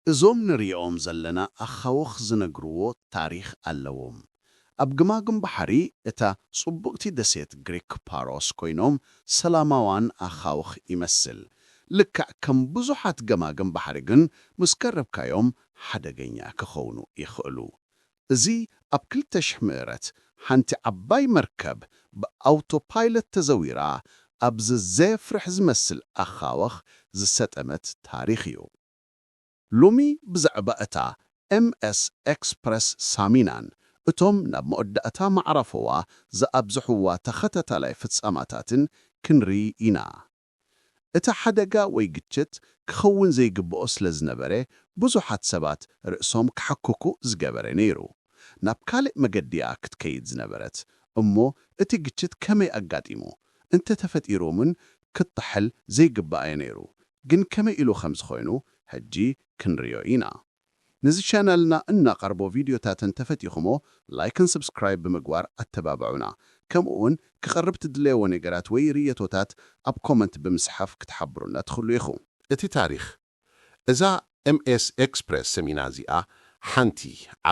እዞም ንሪኦም ዘለና ኣኻውኽ ዝነግርዎ ታሪኽ ኣለዎም። ኣብ ግማግም ባሕሪ እታ ጽቡቕቲ ደሴት ግሪክ ፓሮስ ኮይኖም ሰላማዋን ኣኻውኽ ይመስል። ልክዕ ከም ብዙሓት ገማግም ባሕሪ ግን ምስ ቀረብካዮም ሓደገኛ ክኾኑ ይኽእሉ። እዚ ኣብ 2000 ምዕረት ሓንቲ ዓባይ መርከብ ብኣውቶፓይለት ተዘዊራ ኣብ ዘፍርሕ ዝመስል ኣኻውኽ ዝሰጠመት ታሪኽ እዩ። ሎሚ ብዛዕባ እታ ኤምኤስ ኤክስፕረስ ሳሚናን እቶም ናብ መወዳእታ ማዕረፎዋ ዝኣብዝሕዋ ተኸታታላይ ፍጻማታትን ክንርኢ ኢና። እቲ ሓደጋ ወይ ግጭት ክኸውን ዘይግብኦ ስለ ዝነበረ ብዙሓት ሰባት ርእሶም ክሓክኩ ዝገበረ ነይሩ። ናብ ካልእ መገዲኣ ክትከይድ ዝነበረት እሞ እቲ ግጭት ከመይ ኣጋጢሙ እንተተፈጢሮምን ክትጥሕል ዘይግባእ ነይሩ። ግን ከመይ ኢሉ ከም ዝኾይኑ ሕጂ ክንርእዮ ኢና። ነዚ ቻናልና እናቐርቦ ቪድዮታትን ተፈቲኹሞ ላይክን ሰብስክራይብ ብምግባር ኣተባብዑና። ከምኡውን ክቐርብ ትድለይዎ ነገራት ወይ ርየቶታት ኣብ ኮመንት ብምስሓፍ ክትሓብሩና ትኽእሉ ኢኹም። እቲ ታሪኽ እዛ ኤምኤስ ኤክስፕረስ ሰሚና እዚኣ ሓንቲ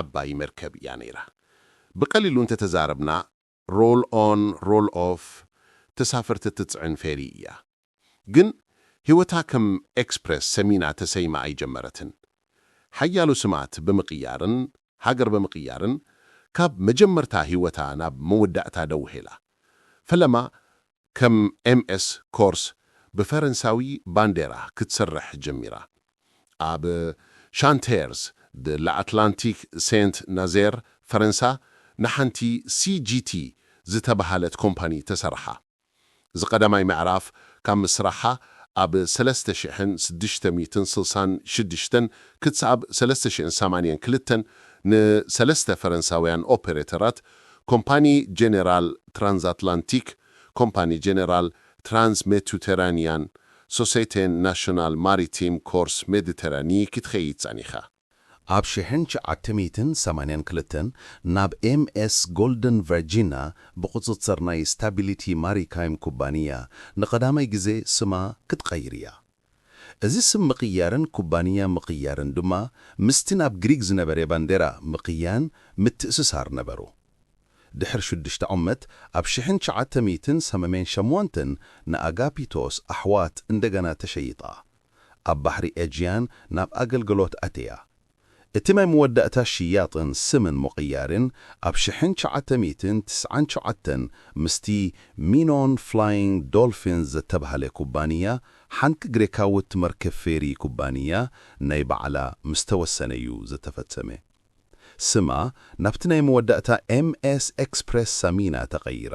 ዓባይ መርከብ እያ ነይራ። ብቐሊሉ እንተተዛረብና ሮል ኦን ሮል ኦፍ ተሳፈርቲ ትጽዕን ፌሪ እያ። ግን ህይወታ ከም ኤክስፕረስ ሰሚና ተሰይማ ኣይጀመረትን። ሓያሉ ስማት ብምቕያርን ሃገር ብምቕያርን ካብ መጀመርታ ህይወታ ናብ መወዳእታ ደው ሄላ። ፈለማ ከም ኤምኤስ ኮርስ ብፈረንሳዊ ባንዴራ ክትሰርሕ ጀሚራ። ኣብ ሻንቴርስ ለኣትላንቲክ ሴንት ናዜር ፈረንሳ ንሓንቲ ሲጂቲ ዝተባሃለት ኮምፓኒ ተሰርሓ። ዝቐዳማይ ምዕራፍ ካብ ምስራሓ ኣብ 3666 ክሳብ 382 ንሰለስተ ፈረንሳውያን ኦፐሬተራት ኮምፓኒ ጄኔራል ትራንስኣትላንቲክ፣ ኮምፓኒ ጄኔራል ትራንስሜዲተራንያን፣ ሶሳይቴን ናሽናል ማሪቲም ኮርስ ሜዲተራኒ ክትኸይድ ጸኒኻ። ኣብ 1982 ናብ ኤምኤስ ጎልደን ቨርጂና ብቕጽጽር ናይ ስታቢሊቲ ማሪታይም ኩባንያ ንቐዳማይ ግዜ ስማ ክትቀይር እያ። እዚ ስም ምቕያርን ኩባንያ ምቕያርን ድማ ምስቲ ናብ ግሪክ ዝነበረ ባንዴራ ምቕያን ምትእስሳር ነበሩ። ድሕሪ 6 ዓመት ኣብ 1988 ንኣጋፒቶስ ኣሕዋት እንደገና ተሸይጣ። ኣብ ባሕሪ ኤጅያን ናብ ኣገልግሎት ኣትያ። እቲ ናይ መወዳእታ ሽያጥን ስምን ምቕያርን ኣብ 1999 ምስቲ ሚኖን ፍላይንግ ዶልፊንስ ዝተባህለ ኩባንያ ሓንቲ ግሪካዊት መርከብ ፌሪ ኩባንያ ናይ ባዕላ ምስ ተወሰነ እዩ ዝተፈጸመ። ስማ ናብቲ ናይ መወዳእታ ኤምኤስ ኤክስፕረስ ሳሚና ተቐይራ።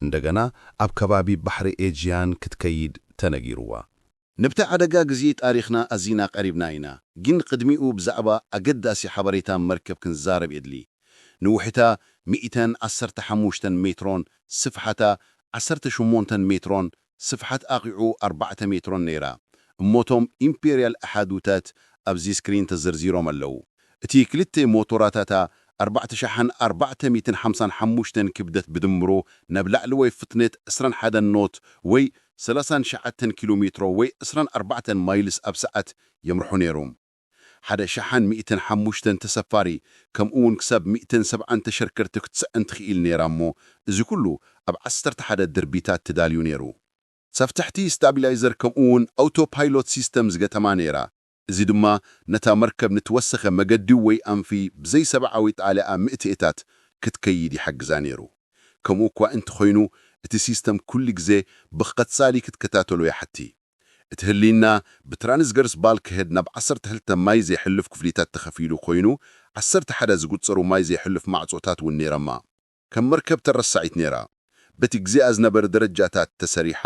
እንደገና ኣብ ከባቢ ባሕሪ ኤጅያን ክትከይድ ተነጊርዋ። ንብቲ ዓደጋ ግዜ ታሪኽና ኣዚና ቀሪብና ኢና። ግን ቅድሚኡ ብዛዕባ ኣገዳሲ ሓበሬታ መርከብ ክንዛረብ የድሊ። ንውሕታ 115 ሜትሮን ስፍሓታ 18 ሜትሮን ስፍሓት ኣቂዑ 4 ሜትሮን ነይራ። እሞቶም ኢምፔርያል ኣሓዱታት ኣብዚ ስክሪን ተዘርዚሮም ኣለዉ። እቲ ክልተ ሞቶራታታ 4455 ክብደት ብድምሮ ናብ ላዕሊ ወይ ፍጥነት 21 ኖት ወይ 39 ኪሎ ሜትሮ ወይ 24 ማይልስ ኣብ ሰዓት የምርሑ ነይሮም። 105 ተሰፋሪ ከምኡውን ክሳብ 170 ተሽከርከርቲ ክትስዕን ትኽእል ነይራ እሞ እዚ ኩሉ ኣብ 11 ድርቢታት ተዳልዩ ነይሩ። ሰፍታሕቲ ስታቢላይዘር ከምኡውን ኣውቶፓይሎት ሲስተም ዝገጠማ ነይራ። እዚ ድማ ነታ መርከብ ንትወሰኸ መገዲ ወይ ኣንፊ ብዘይ ሰብዓዊ ጣልያ ምእትእታት ክትከይድ ይሕግዛ ነይሩ። ከምኡ እኳ እንተኾይኑ እቲ ሲስተም ኩሉ ግዜ ብቐጻሊ ክትከታተሎ ይሓቲ። እቲ ህሊና ብትራንስቨርስ ባልክሄድ ናብ 12 ማይ ዘይሕልፍ ክፍሊታት ተኸፊሉ ኮይኑ 11 ዝጉጸሩ ማይ ዘይሕልፍ ማዕጾታት እውን ነይረማ። ከም መርከብ ተረሳዒት ነይራ። በቲ ግዜኣ ዝነበረ ደረጃታት ተሰሪሓ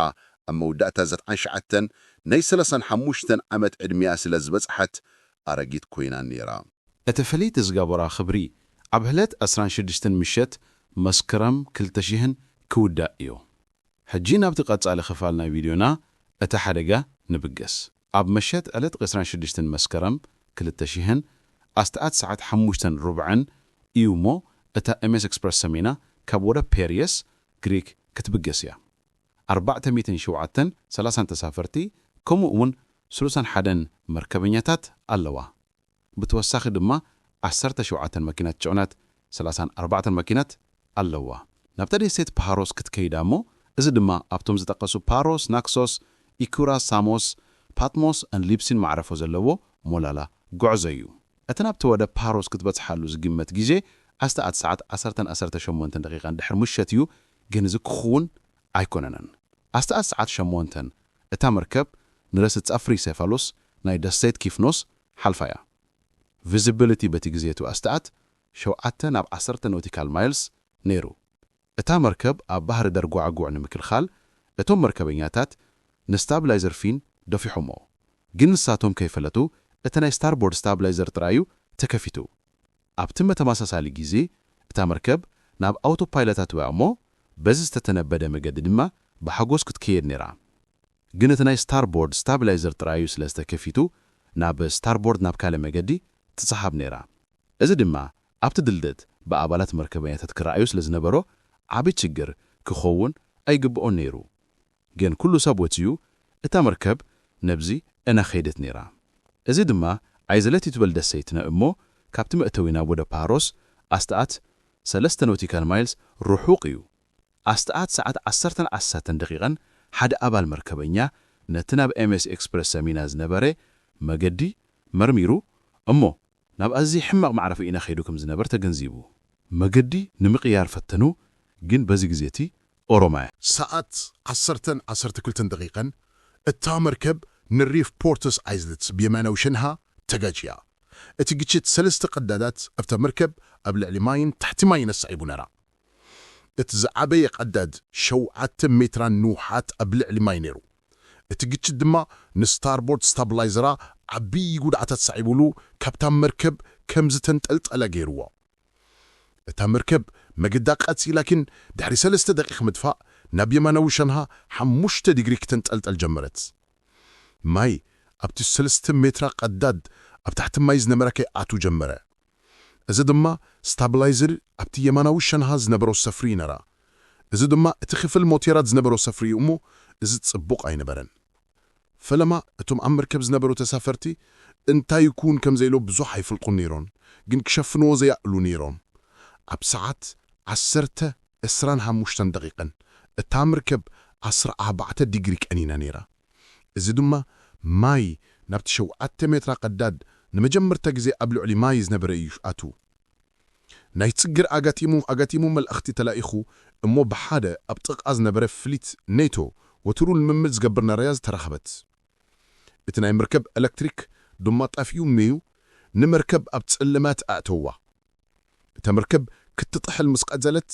ኣብ መወዳእታ 99 ናይ 35 ዓመት ዕድሚያ ስለ ዝበጽሓት ኣረጊት ኮይና ነይራ። እቲ ፍልይቲ ዝገበራ ኽብሪ ኣብ ህለት 16 ምሸት መስከረም 2000 ክውዳእ እዩ። ሕጂ ናብቲ ቐጻሊ ክፋል ናይ ቪድዮና እቲ ሓደጋ ንብገስ። ኣብ መሸት ዕለት 26 መስከረም 2000 ኣስተኣት ሰዓት 5:40 እዩ እሞ እታ ኤምኤስ ኤክስፕረስ ሰሚና ካብ ወደብ ፔሪየስ ግሪክ ክትብገስ እያ። 407 30 ተሳፈርቲ ከምኡውን 31 መርከበኛታት ኣለዋ። ብተወሳኺ ድማ 17 መኪናት ጽዕነት 34 መኪናት ኣለዋ። ናብታ ደሴት ፓሮስ ክትከይዳ እሞ እዚ ድማ ኣብቶም ዝጠቐሱ ፓሮስ፣ ናክሶስ፣ ኢኩራስ፣ ሳሞስ፣ ፓትሞስ ን ሊፕሲን ማዕረፎ ዘለዎ ሞላላ ጉዕዞ እዩ። እቲ ናብቲ ወደ ፓሮስ ክትበጽሓሉ ዝግመት ግዜ ኣስተኣት ሰዓት 10:18 ደቂቓ እንድሕር ምሸት እዩ። ግን እዚ ክኸውን ኣይኮነነን። ኣስተኣት ሰዓት 8 እታ መርከብ ንረስት ጸፍሪ ሴፋሎስ ናይ ደሴት ኪፍኖስ ሓልፋ እያ። ቪዚቢሊቲ በቲ ግዜቱ ኣስተኣት 7 ናብ 10 ኖቲካል ማይልስ ነይሩ። እታ መርከብ ኣብ ባህሪ ደርጓዕጉዕ ንምክልኻል እቶም መርከበኛታት ንስታብላይዘር ፊን ደፊሖሞ፣ ግን ንሳቶም ከይፈለጡ እቲ ናይ ስታርቦርድ ስታብላይዘር ጥራዩ ተከፊቱ። ኣብቲ ተመሳሳሊ ግዜ እታ መርከብ ናብ ኣውቶፓይለት ኣትውያ እሞ በዚ ዝተተነበደ መገዲ ድማ ብሓጎስ ክትከየድ ነይራ። ግን እቲ ናይ ስታርቦርድ ስታብላይዘር ጥራዩ ስለ ዝተከፊቱ ናብ ስታርቦርድ ናብ ካልእ መገዲ ትሰሓብ ነይራ። እዚ ድማ ኣብቲ ድልደት ብኣባላት መርከበኛታት ክረኣዩ ስለ ዝነበሮ ዓብይ ችግር ክኸውን ኣይግብኦን ነይሩ። ግን ኩሉ ሰብ ወፅዩ እታ መርከብ ነብዚ እናኸይደት ነይራ። እዚ ድማ ኣይዘለቲ ትበል ደሰይትና እሞ ካብቲ መእተዊና ወደ ፓሮስ ኣስተኣት 3 ኖቲካል ማይልስ ርሑቕ እዩ። ኣስተኣት ሰዓት 10:10 ደቂቓን ሓደ ኣባል መርከበኛ ነቲ ናብ ኤምኤስ ኤክስፕረስ ሰሚና ዝነበረ መገዲ መርሚሩ እሞ ናብ ኣዝዩ ሕማቕ ማዕረፊ ኢና ኸይዱ ከም ዝነበር ተገንዚቡ። መገዲ ንምቕያር ፈተኑ። ግን በዚ ግዜቲ ኦሮማያ ሰዓት 10:12 ደቂቓን እታ መርከብ ንሪፍ ፖርትስ ኣይዝለትስ ብየማናዊ ሸንሃ ተጋጭያ። እቲ ግጭት 3 ቀዳዳት ኣብታ መርከብ ኣብ ልዕሊ ማይን ታሕቲ ማይን ኣሳዒቡ ነራ። እቲ ዝዓበየ ቀዳድ 7 ሜትራን ንውሓት ኣብ ልዕሊ ማይ ነይሩ። እቲ ግጭት ድማ ንስታርቦርድ ስታብላይዘራ ዓብዪ ጉድዓታት ሳዒቡሉ ካብታ መርከብ ከም ዝተንጠልጠለ ገይርዎ። እታ መርከብ መገዳ ቀፂላ ግን ድሕሪ 3 ደቂቕ ምድፋእ ናብ የማናዊ ሸንሃ 5 ዲግሪ ክትንጠልጠል ጀመረት። ማይ ኣብቲ 3 ሜትራ ቀዳድ ኣብ ታሕቲ ማይ ዝነበረ ከይኣቱ ጀመረ። እዚ ድማ ስታብላይዘር ኣብቲ የማናዊ ሸንሃ ዝነበሮ ሰፍሪ ነራ። እዚ ድማ እቲ ክፍል ሞቴራት ዝነበሮ ሰፍሪ እሞ እዚ ጽቡቕ ኣይነበረን። ፈለማ እቶም ኣብ መርከብ ዝነበሩ ተሳፈርቲ እንታይ ይኩን ከም ዘይሎ ብዙሕ ኣይፍልጡን ነይሮም፣ ግን ክሸፍንዎ ዘያእሉ ነይሮም። ኣብ ሰዓት 10:25 ደቂቓን እታ መርከብ 14 ዲግሪ ቀኒና ነይራ። እዚ ድማ ማይ ናብቲ 7 ሜትራ ቀዳድ ንመጀመርታ ግዜ ኣብ ልዕሊ ማይ ዝነበረ እዩ ኣቱ። ናይ ጽግር ኣጋቲሙ መልእኽቲ ተላኢኹ እሞ ብሓደ ኣብ ጥቓ ዝነበረ ፍሊት ኔቶ ወትሩ ልምምድ ዝገብር ናረያ ዝተረኸበት። እቲ ናይ መርከብ ኤሌክትሪክ ድማ ጣፊኡ እኒዩ ንመርከብ ኣብ ጽልማት ኣእተዋ። እታ መርከብ ክትጥሕል ምስ ቀጸለት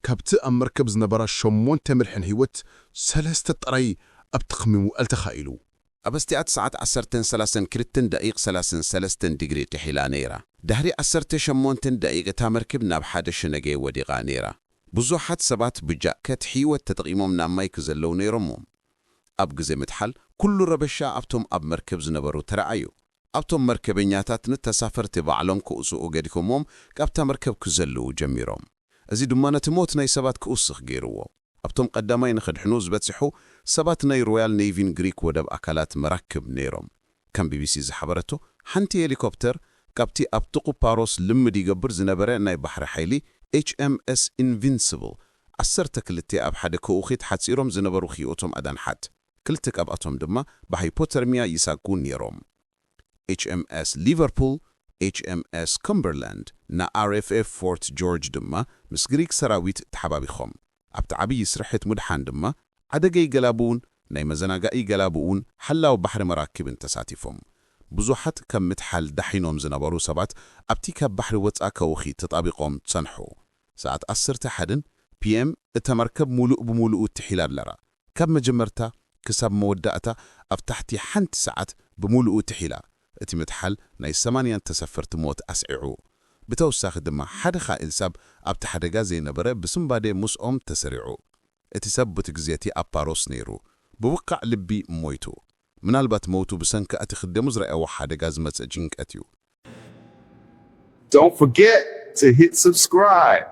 ካብቲ ኣብ መርከብ ዝነበራ 8 ምርሕን ህይወት 3 ጥራይ ኣብ ተኸሚሙ ኣልተኻኢሉ። ኣብ ኣስተኣት ሰዓት 10:32 ዲግሪ ጥሒላ ነይራ። ድሕሪ 18 ደቂቕ እታ መርከብ ናብ ሓደ ሸነገ ወዲቓ ነይራ። ብዙሓት ሰባት ብጃኬት ህይወት ተጠቒሞም ናብ ማይ ክዘለዉ ነይሮሞም። ኣብ ግዜ ምትሓል ኩሉ ረበሻ ኣብቶም ኣብ መርከብ ዝነበሩ ተረኣዩ። ኣብቶም መርከበኛታት ንተሳፈርቲ ባዕሎም ክእስኡ ገዲፎሞም ካብታ መርከብ ክዘልዉ ጀሚሮም። እዚ ድማ ነቲ ሞት ናይ ሰባት ክውስኽ ገይርዎ። ኣብቶም ቀዳማይ ንኽድሕኑ ዝበፅሑ ሰባት ናይ ሮያል ኔቪን ግሪክ ወደብ ኣካላት መራክብ ነይሮም። ከም ቢቢሲ ዝሓበረቶ ሓንቲ ሄሊኮፕተር ካብቲ ኣብ ጥቑ ፓሮስ ልምድ ይገብር ዝነበረ ናይ ባሕሪ ሓይሊ HMS ኢንቪንሲብል 12 ኣብ ሓደ ከውኺት ሓፂሮም ዝነበሩ ኺዮቶም ኣዳንሓት፣ 2 ካብኣቶም ድማ ብሃይፖተርሚያ ይሳጉ ነይሮም። HMS ሊቨርፑል፣ HMS ከምበርላንድ ና RFF ፎርት ጆርጅ ድማ ምስ ግሪክ ሰራዊት ተሓባቢኾም። ኣብቲ ዓብዪ ስርሕት ምድሓን ድማ ዓደገ ይገላብውን ናይ መዘናጋኢ ገላብውን ሓላዊ ባሕሪ መራክብን ተሳቲፎም። ብዙሓት ከም ምትሓል ዳሒኖም ዝነበሩ ሰባት ኣብቲ ካብ ባሕሪ ወፃ ከውኺ ተጣቢቖም ጸንሑ። ሰዓት 11 PM እታ መርከብ ሙሉእ ብምሉኡ ትሒላ ኣለራ። ካብ መጀመርታ ክሳብ መወዳእታ ኣብ ታሕቲ ሓንቲ ሰዓት ብምሉኡ ትሒላ። እቲ ምትሓል ናይ 80 ተሰፈርቲ ሞት ኣስዒዑ። ብተወሳኺ ድማ ሓደ ኻኢል ሰብ ኣብቲ ሓደጋ ዘይነበረ ብስምባዴ ምስኦም ተሰሪዑ። እቲ ሰብ በቲ ግዜቲ ኣብ ፓሮስ ነይሩ። ብውቃዕ ልቢ ሞይቱ። ምናልባት መውቱ ብሰንኪ እቲ ኽደሙ ዝረአየዎ ሓደጋ ዝመጽእ ጭንቀት እዩ። Don't forget to hit subscribe.